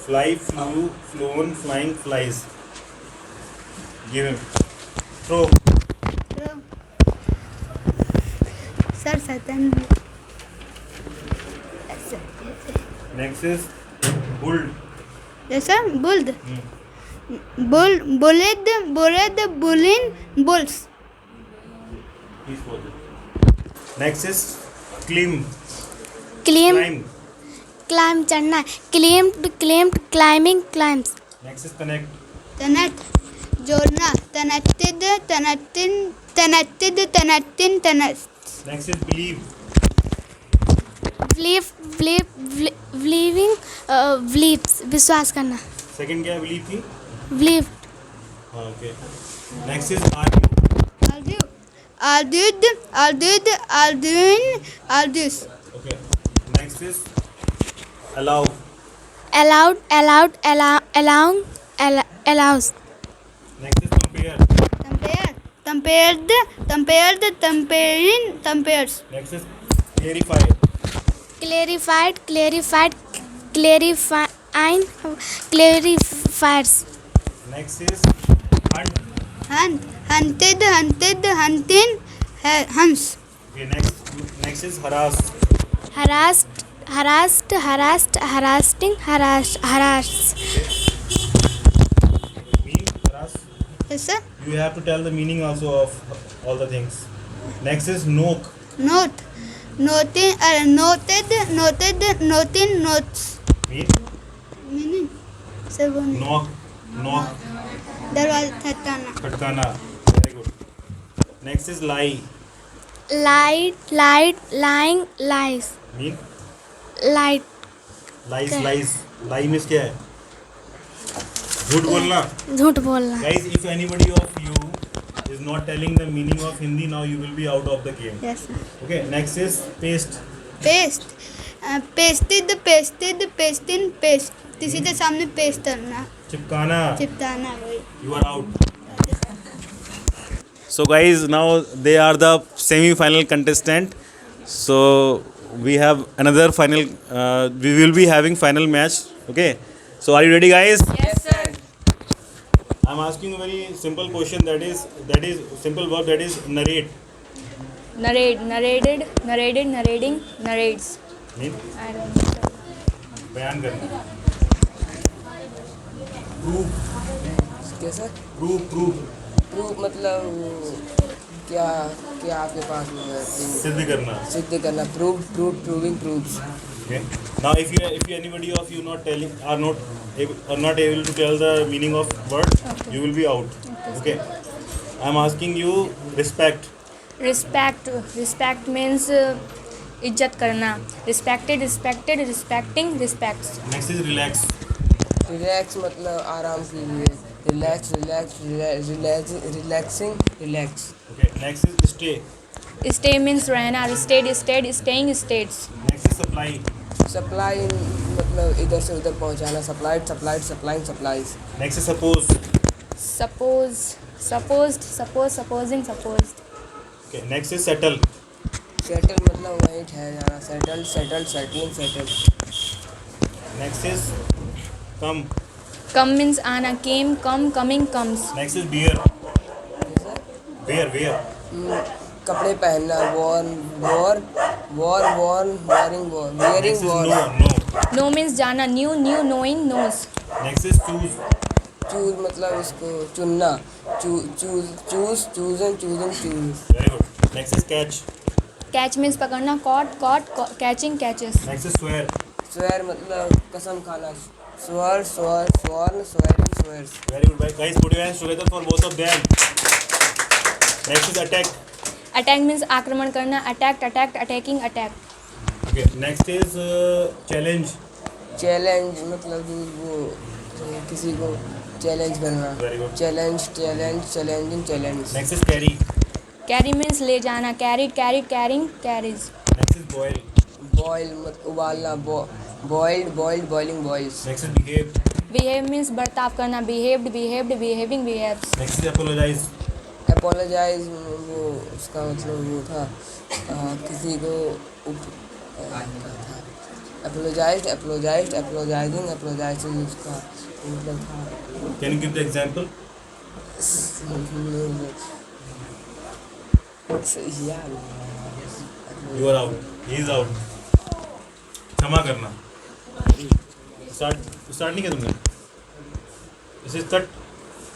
Fly, flew, flown, flying, flies. Give him. Throw. Sir, Satan. Next is bull. Yes, sir. Bull, bullet, bullin, bulls. Please hold it. Next is climb. Climb, climb, चढ़ना. Climbed, climbing, climbs. Next is connect. Connect, जोड़ना. Connected. Next is believe. Believing, believes, विश्वास करना. Second क्या है believe थी? Believe. हाँ okay. Next is argue. Arguing. Okay. Next is allow. Allowed, allows. Next is compare. Compares. Next is clarify. Clarifies. Next is hunt. Hunted, hunts. Okay. Next is harass. Harassing, harass. Mean Yes, sir. You have to tell the meaning also of all the things. Next is nok. Note. Noted. Noting. Notes. Mean Meaning? Sir, वो नहीं. knock. दरवाजा खटखटाना. खटकाना. Very good. Next is lie. Light, lying, lies. Mean Light, lies. Lie means क्या है? झूठ बोलना. झूठ बोलना. Guys, if anybody of you is not telling the meaning of Hindi, now you will be out of the game. Yes, sir. Okay, next is paste. Paste. Pasted. Pasting. Paste. किसी के सामने paste करना. चिपकाना. चिपकाना वही. You are out. So guys, now they are the semi-final contestant. So we have another final. We will be having final match. Okay. So are you ready, guys? Yes, sir. I'm asking a very simple question. That is simple verb. That is narrate. Narrate. Narrating. Narrates. Mean I don't know. बयान करना. Prove. कैसा Prove. Proof मतलब क्या क्या आपके पास में है? सिद्ध करना. सिद्ध करना. Proving proofs. Okay. Now, if anybody of you not telling are not able to tell the meaning of word, you will be out. Okay. I'm asking you respect. Respect means इज्जत करना. Respected. Respecting. Respects. Next is relax. Relax मतलब आराम कीजिए. Relaxing. Okay. Next is stay. Stay means रहना. Stayed. Staying. States. Next is supply. Supply मतलब इधर से उधर पहुंचाना. Supplying supplies. Next is suppose. Supposing. Okay. Next is settle. Settle मतलब वहीं ठहर जाना. Settling. Next is come. Come means आना. Came. Coming. Comes. Next is bear. Wear. कपड़े पहनना. wearing. Next is no. No means जाना. New. Knowing. Knows. Next is choose. Choose मतलब इसको चुनना. choosing. Very good. Next is catch. Catch means पकड़ना. Caught. Catching. Catches. Next is swear. Swear मतलब कसम खाना. sworn. Very good. Guys, put your hands together for both of them. Next is attack. Attack means आक्रमण करना. Attacked. Attacking. Attack. Okay. Next is challenge. Challenge मतलब वो किसी को challenge करना. Very good. Challenging. Next is carry. Carry means ले जाना. Carried. Carrying. Carries. Next is boil. Boil मतलब उबालना. boiling boils. Next is behave. Behave means बर्ताव करना. Behaved. Behaving. Behaves. Next is apologize. Apologize वो उसका मतलब वो था किसी को अपोलोजाइजिंग उसका मतलब था. Can you give the example? You are out. He is out. क्षमा करना. Start नहीं किया तुमने. This is cut.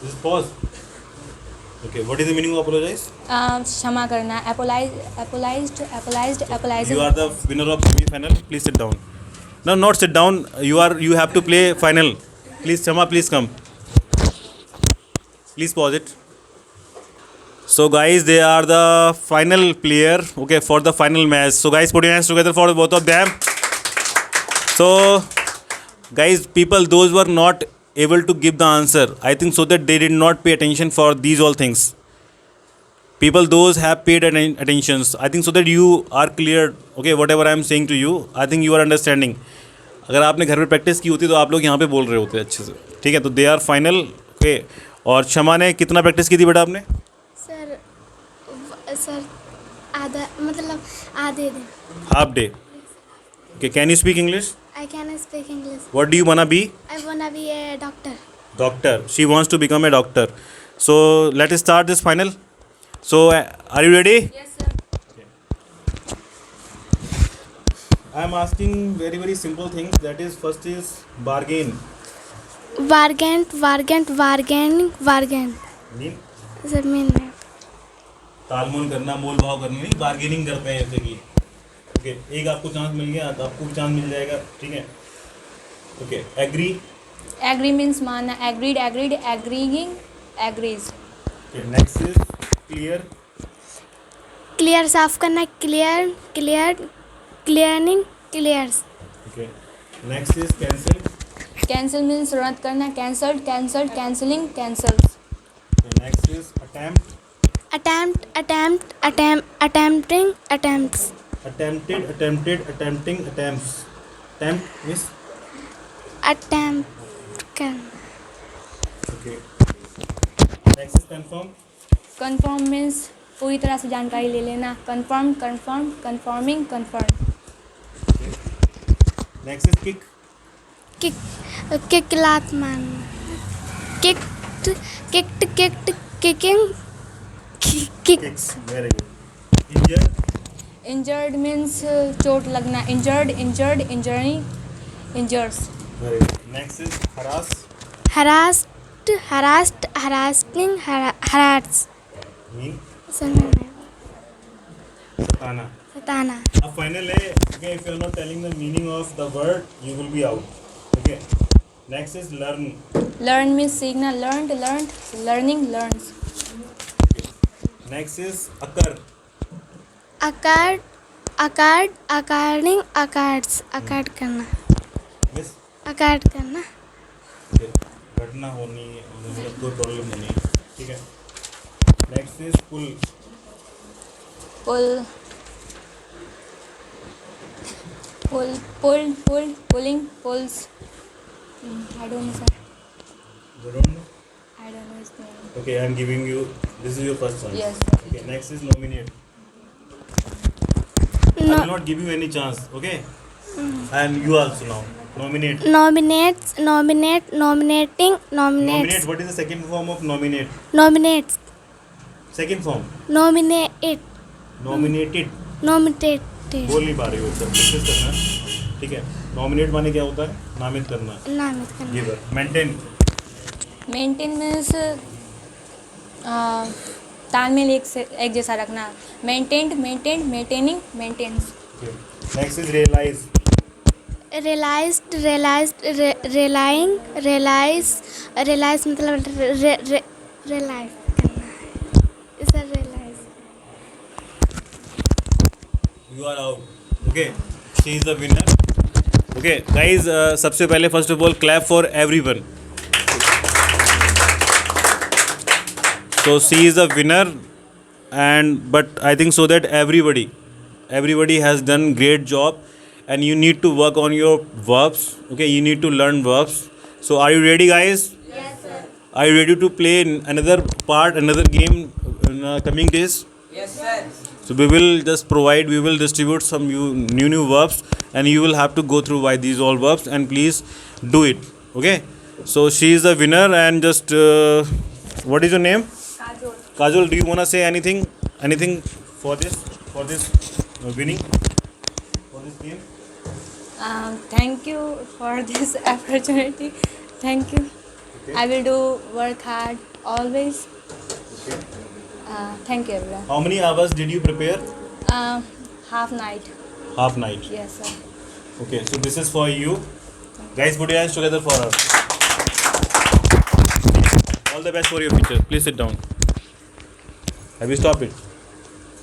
This is pause. Okay. What is the meaning of apologize? क्षमा करना. Apologized. You are the winner of semi-final. Please sit down. No, not sit down. You have to play final. Please, Shama, please come. Please pause it. So guys, they are the final player. Okay, for the final match. So guys, put your hands together for both of them. So guys, people those who are not able to give the answer, I think so that they did not pay attention for these all things. People those have paid attention, I think so that you are clear. Okay, whatever I am saying to you, I think you are understanding. अगर आपने घर पे practice की होती तो आप लोग यहाँ पे बोल रहे होते अच्छे से. ठीक है, तो दे आर फाइनल. ओके, और क्षमा ने कितना प्रैक्टिस की थी बेटा आपने? सर आधा मतलब आधे दिन. Half day. Okay, can you speak English? I can speak English. What do you wanna be? I wanna be a doctor. Doctor. She wants to become a doctor. So let us start this final. So are you ready? Yes, sir. I am asking very simple things. That is, first is bargain. Bargain. Mean sir mean में तालमोल करना, मोल भाव करना नहीं, bargaining करते हैं जैसे कि। Okay, एक आपको चांस मिल गया तो आपको भी चांस मिल जाएगा, ठीक है। Okay, agree. एग्री मीन्स मानना, agreed agreed, agreeing agrees. Okay, next is clear. Clear साफ करना, clear clear clearing clears. Okay, next is cancel. Cancel means रद्द करना, cancelled cancelled, cancelling cancels. Okay, next is attempt. attempting attempts। attempting, attempts। attempt is attempt करना। okay। next is confirm। Confirm means पूरी तरह से जानकारी ले लेना, confirm confirm, confirming confirm. next is kick। Kick लात मारना, kicking kicks, very good। injure। Injured means चोट लगना, injured injured, injuring इंजर्स। very good। next is harass। harassing harass। mean सताना। सताना। अब फाइनल है, okay, if you are not telling the meaning of the word you will be out, okay। next is learn। Learn means सीखना, learned learned, learning learns. next is occur। Occurred करना, miss अकार्ड करना। okay, घटना होनी मतलब कोई problem होनी, ठीक है। next is pull। Pull pull pull pull, pulling pulls. I don't know sir, you don't know? I don't know its name. okay, I am giving you, this is your first chance। Yes, sir. okay, next is nominate। I will not give you any chance, okay। and you also now nominate। nominating nominate, nominates what is the second form of nominate? nominates second form nominate nominated। nominated बोल नहीं पा रही हो, sir practice करना, ठीक है। Nominate माने क्या होता है? नामित करना, नामित करना। गिवर। मेंटेन। मेंटेन मीन्स तालमेल एक जैसा रखना, maintained maintained, maintaining maintains. Next is realize. realize मतलब realize करना है, इसे realize। You are out, okay. She is the winner. Okay guys, सबसे पहले first of all clap for everyone. So she is a winner, but I think so that everybody has done great job, and you need to work on your verbs. Okay, you need to learn verbs. So are you ready, guys? Yes, sir. Are you ready to play another game in coming days? Yes, sir. So we will distribute some new verbs, and you will have to go through why these all verbs, and please do it. Okay. So she is the winner, and just what is your name? Kajol, do you want to say anything for this winning, for this game? Thank you for this opportunity. Thank you. Okay. I will do work hard always. Okay. Thank you everyone. How many hours did you prepare? Half night. Half night. Yes sir. Okay, so this is for you. Guys, put your hands together for her. All the best for your future. Please sit down. Have you stopped it?